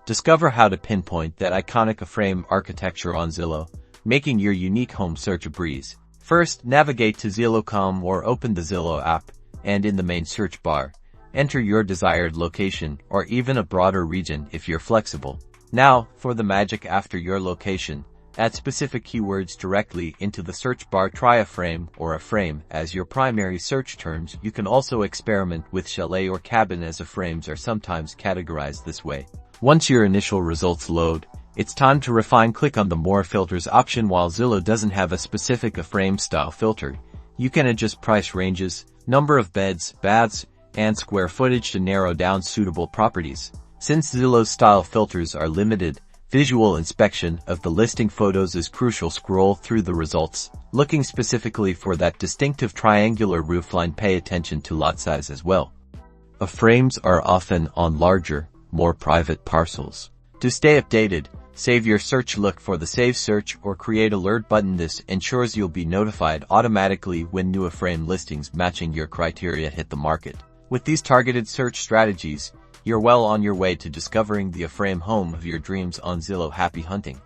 Discover how to pinpoint that iconic Aframe architecture on Zillow, making your unique home search a breeze. First, navigate to Zillow.com or open the Zillow app, and in the main search bar, enter your desired location or even a broader region if you're flexible. Now, for the magic after your location, add specific keywords directly into the search bar. Try Aframe or Aframe as your primary search terms. You can also experiment with chalet or cabin, as Aframes are sometimes categorized this way. Once your initial results load, it's time to refine. Click on the More Filters option. While Zillow doesn't have a specific Aframe style filter, you can adjust price ranges, number of beds, baths, and square footage to narrow down suitable properties. Since Zillow's style filters are limited, visual inspection of the listing photos is crucial. Scroll through the results, looking specifically for that distinctive triangular roofline. Pay attention to lot size as well. Aframes are often on larger, more private parcels. To stay updated, save your search. Look for the Save Search or Create Alert button. This ensures you'll be notified automatically when new Aframe listings matching your criteria hit the market. With these targeted search strategies, you're well on your way to discovering the Aframe home of your dreams on Zillow. Happy hunting!